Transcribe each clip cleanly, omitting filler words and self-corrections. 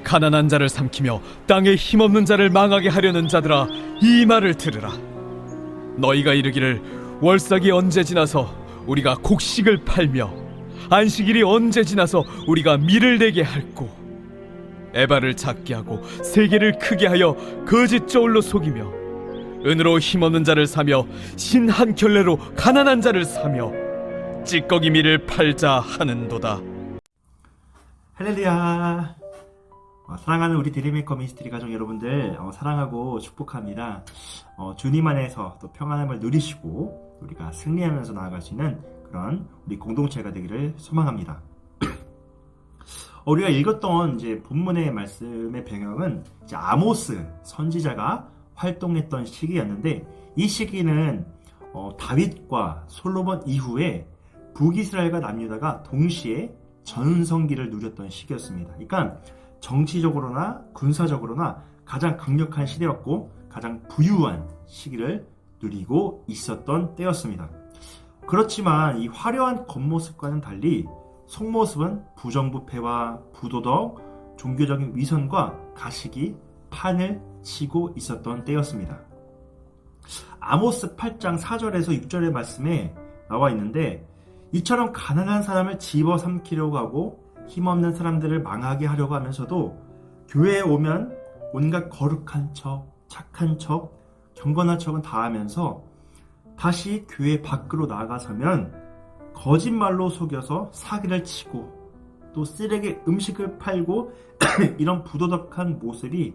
가난한 자를 삼키며 땅에 힘없는 자를 망하게 하려는 자들아, 이 말을 들으라. 너희가 이르기를 월삭이 언제 지나서 우리가 곡식을 팔며 안식일이 언제 지나서 우리가 밀을 내게 할꼬. 에바를 작게 하고 세계를 크게 하여 거짓 저울로 속이며 은으로 힘없는 자를 사며 신 한 켤레로 가난한 자를 사며 찌꺼기 밀을 팔자 하는도다. 할렐루야. 사랑하는 우리 드림메이커 미니스트리 가족 여러분들, 사랑하고 축복합니다. 주님 안에서 또 평안함을 누리시고 우리가 승리하면서 나아갈 수 있는 그런 우리 공동체가 되기를 소망합니다. 우리가 읽었던 이제 본문의 말씀의 배경은 이제 아모스 선지자가 활동했던 시기였는데, 이 시기는 다윗과 솔로몬 이후에 북이스라엘과 남유다가 동시에 전성기를 누렸던 시기였습니다. 그러니까 정치적으로나 군사적으로나 가장 강력한 시대였고 가장 부유한 시기를 누리고 있었던 때였습니다. 그렇지만 이 화려한 겉모습과는 달리 속모습은 부정부패와 부도덕, 종교적인 위선과 가식이 판을 치고 있었던 때였습니다. 아모스 8장 4절에서 6절의 말씀에 나와 있는데, 이처럼 가난한 사람을 집어삼키려고 하고 힘없는 사람들을 망하게 하려고 하면서도 교회에 오면 온갖 거룩한 척, 착한 척, 경건한 척은 다 하면서 다시 교회 밖으로 나가서면 거짓말로 속여서 사기를 치고 또 쓰레기 음식을 팔고 이런 부도덕한 모습이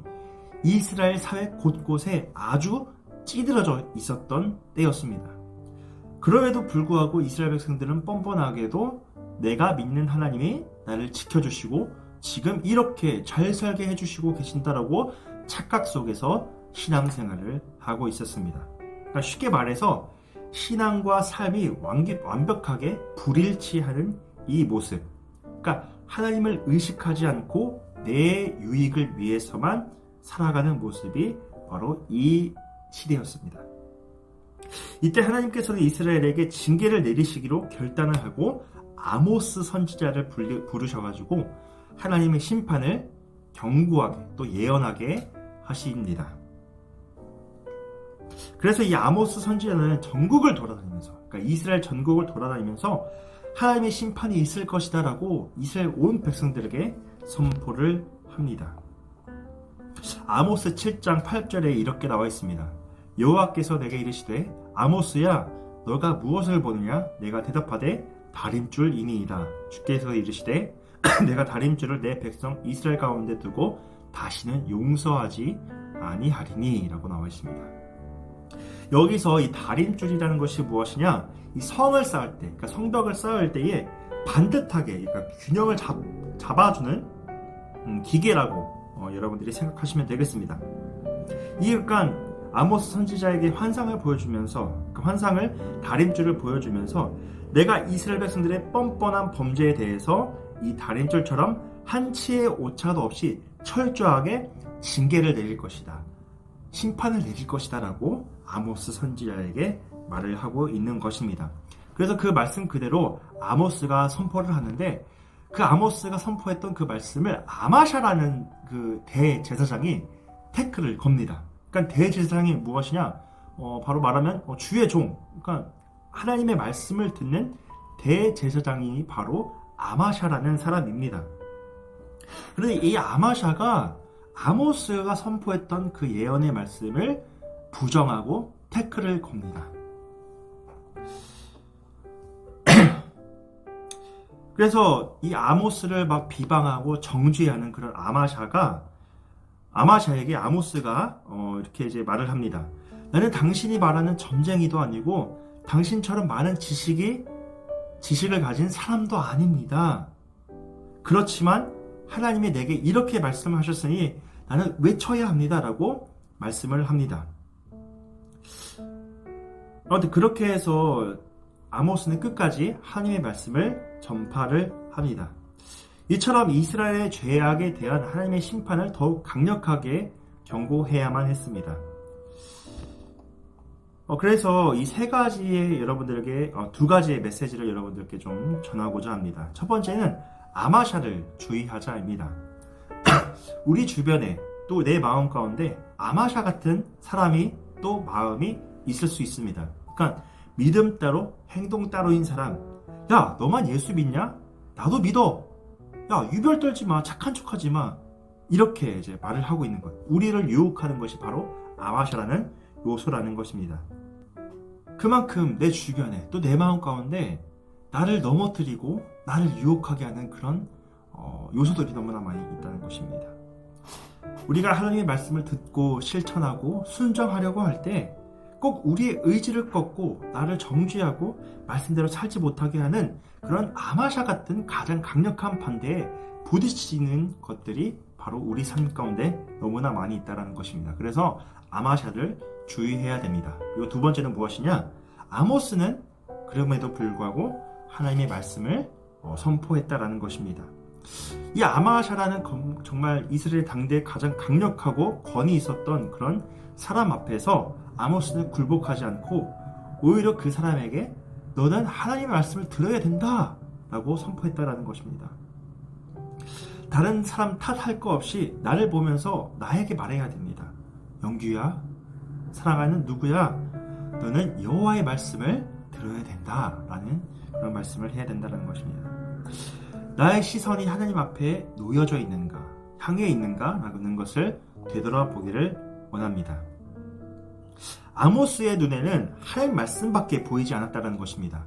이스라엘 사회 곳곳에 아주 찌들어져 있었던 때였습니다. 그럼에도 불구하고 이스라엘 백성들은 뻔뻔하게도 내가 믿는 하나님이 나를 지켜주시고 지금 이렇게 잘 살게 해주시고 계신다라고 착각 속에서 신앙생활을 하고 있었습니다. 그러니까 쉽게 말해서 신앙과 삶이 완벽하게 불일치하는 이 모습, 그러니까 하나님을 의식하지 않고 내 유익을 위해서만 살아가는 모습이 바로 이 시대였습니다. 이때 하나님께서는 이스라엘에게 징계를 내리시기로 결단을 하고 아모스 선지자를 부르셔가지고 하나님의 심판을 경고하게 또 예언하게 하십니다. 그래서 이 아모스 선지자는 전국을 돌아다니면서, 그러니까 이스라엘 전국을 돌아다니면서 하나님의 심판이 있을 것이다 라고 이스라엘 온 백성들에게 선포를 합니다. 아모스 7장 8절에 이렇게 나와 있습니다. 여호와께서 내게 이르시되 아모스야 너가 무엇을 보느냐? 내가 대답하되 다림줄이니이다. 주께서 이르시되 내가 다림줄을 내 백성 이스라엘 가운데 두고 다시는 용서하지 아니하리니 라고 나와 있습니다. 여기서 이 다림줄이라는 것이 무엇이냐? 이 성을 쌓을 때, 그러니까 성벽을 쌓을 때에 반듯하게, 그러니까 균형을 잡아주는 기계라고 여러분들이 생각하시면 되겠습니다. 그러니까 아모스 선지자에게 환상을 보여주면서, 그 환상을 다림줄을 보여주면서 내가 이스라엘 백성들의 뻔뻔한 범죄에 대해서 이 다림줄처럼 한치의 오차도 없이 철저하게 징계를 내릴 것이다, 심판을 내릴 것이다 라고 아모스 선지자에게 말을 하고 있는 것입니다. 그래서 그 말씀 그대로 아모스가 선포를 하는데, 그 아모스가 선포했던 그 말씀을 아마샤라는 그 대제사장이 태클을 겁니다. 그러니까 대제사장이 무엇이냐? 바로 말하면 주의 종, 그러니까 하나님의 말씀을 듣는 대제사장이 바로 아마샤라는 사람입니다. 그런데 이 아마샤가 아모스가 선포했던 그 예언의 말씀을 부정하고 태클을 겁니다. 그래서 이 아모스를 막 비방하고 정죄하는 그런 아마샤에게 아모스가 이렇게 이제 말을 합니다. 나는 당신이 말하는 점쟁이도 아니고 당신처럼 많은 지식을 가진 사람도 아닙니다. 그렇지만 하나님이 내게 이렇게 말씀하셨으니 나는 외쳐야 합니다 라고 말씀을 합니다. 그런데 그렇게 해서 아모스는 끝까지 하나님의 말씀을 전파를 합니다. 이처럼 이스라엘의 죄악에 대한 하나님의 심판을 더욱 강력하게 경고해야만 했습니다. 그래서 이 세 가지의 여러분들에게 두 가지의 메시지를 여러분들께 좀 전하고자 합니다. 첫 번째는 아마샤를 주의하자입니다. 우리 주변에 또 내 마음 가운데 아마샤 같은 사람이 또 마음이 있을 수 있습니다. 그러니까 믿음 따로 행동 따로인 사람. 야, 너만 예수 믿냐? 나도 믿어. 야, 유별 떨지 마. 착한 척하지 마. 이렇게 이제 말을 하고 있는 거예요. 우리를 유혹하는 것이 바로 아마샤라는 요소라는 것입니다. 그만큼 내 주변에 또 내 마음 가운데 나를 넘어뜨리고 나를 유혹하게 하는 그런 요소들이 너무나 많이 있다는 것입니다. 우리가 하나님의 말씀을 듣고 실천하고 순종하려고 할 때 꼭 우리의 의지를 꺾고 나를 정죄하고 말씀대로 살지 못하게 하는 그런 아마샤 같은 가장 강력한 반대에 부딪히는 것들이 바로 우리 삶 가운데 너무나 많이 있다는 것입니다. 그래서 아마샤를 주의해야 됩니다. 그리고 두 번째는 무엇이냐? 아모스는 그럼에도 불구하고 하나님의 말씀을 선포했다라는 것입니다. 이 아마샤라는 정말 이스라엘 당대에 가장 강력하고 권위 있었던 그런 사람 앞에서 아모스는 굴복하지 않고 오히려 그 사람에게 너는 하나님의 말씀을 들어야 된다 라고 선포했다라는 것입니다. 다른 사람 탓할 거 없이 나를 보면서 나에게 말해야 됩니다. 영규야, 사랑하는 누구야, 너는 여호와의 말씀을 들어야 된다라는 그런 말씀을 해야 된다는 것입니다. 나의 시선이 하나님 앞에 놓여져 있는가, 향해 있는가 라는 것을 되돌아보기를 원합니다. 아모스의 눈에는 하나님 말씀밖에 보이지 않았다는 것입니다.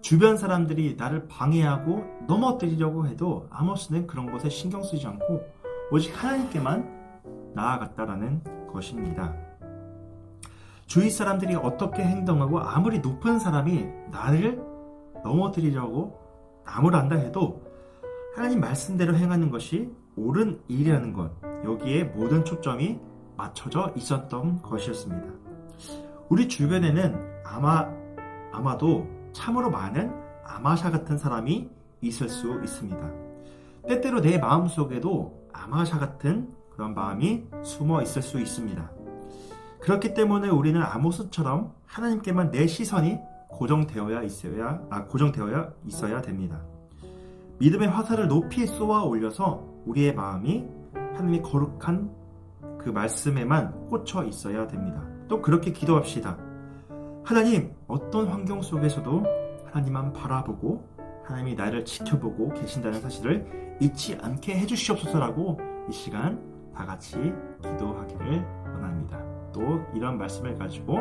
주변 사람들이 나를 방해하고 넘어뜨리려고 해도 아모스는 그런 것에 신경 쓰지 않고 오직 하나님께만 나아갔다라는 것입니다. 주위 사람들이 어떻게 행동하고 아무리 높은 사람이 나를 넘어뜨리려고 나무란다 해도 하나님 말씀대로 행하는 것이 옳은 일이라는 것, 여기에 모든 초점이 맞춰져 있었던 것이었습니다. 우리 주변에는 아마도 참으로 많은 아마샤 같은 사람이 있을 수 있습니다. 때때로 내 마음속에도 아마샤 같은 그런 마음이 숨어 있을 수 있습니다. 그렇기 때문에 우리는 아모스처럼 하나님께만 내 시선이 고정되어야 있어야 됩니다. 믿음의 화살을 높이 쏘아 올려서 우리의 마음이 하나님의 거룩한 그 말씀에만 꽂혀 있어야 됩니다. 또 그렇게 기도합시다. 하나님, 어떤 환경 속에서도 하나님만 바라보고 하나님이 나를 지켜보고 계신다는 사실을 잊지 않게 해주시옵소서라고 이 시간 다 같이 기도하기를 원합니다. 또 이런 말씀을 가지고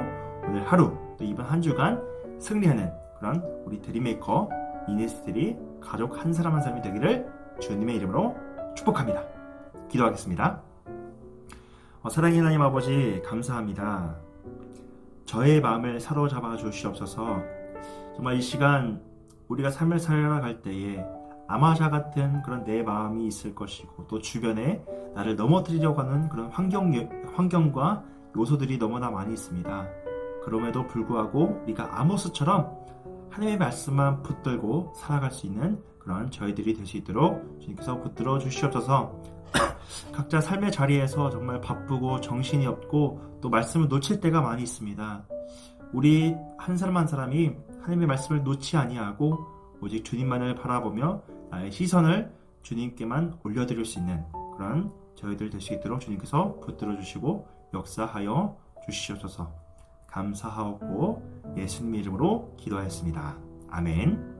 오늘 하루 또 이번 한 주간 승리하는 그런 우리 드림메이커 미니스트리 가족 한 사람 한 사람이 되기를 주님의 이름으로 축복합니다. 기도하겠습니다. 사랑의 하나님 아버지, 감사합니다. 저의 마음을 사로잡아 주시옵소서. 정말 이 시간 우리가 삶을 살아갈 때에 아마샤 같은 그런 내 마음이 있을 것이고 또 주변에 나를 넘어뜨리려고 하는 그런 환경과 요소들이 너무나 많이 있습니다. 그럼에도 불구하고 우리가 아모스처럼 하나님의 말씀만 붙들고 살아갈 수 있는 그런 저희들이 될 수 있도록 주님께서 붙들어 주시옵소서. 각자 삶의 자리에서 정말 바쁘고 정신이 없고 또 말씀을 놓칠 때가 많이 있습니다. 우리 한 사람 한 사람이 하나님의 말씀을 놓지 아니하고 오직 주님만을 바라보며 나의 시선을 주님께만 올려드릴 수 있는 그런 저희들 될 수 있도록 주님께서 붙들어 주시고 역사하여 주시옵소서. 감사하옵고 예수님 이름으로 기도하였습니다. 아멘.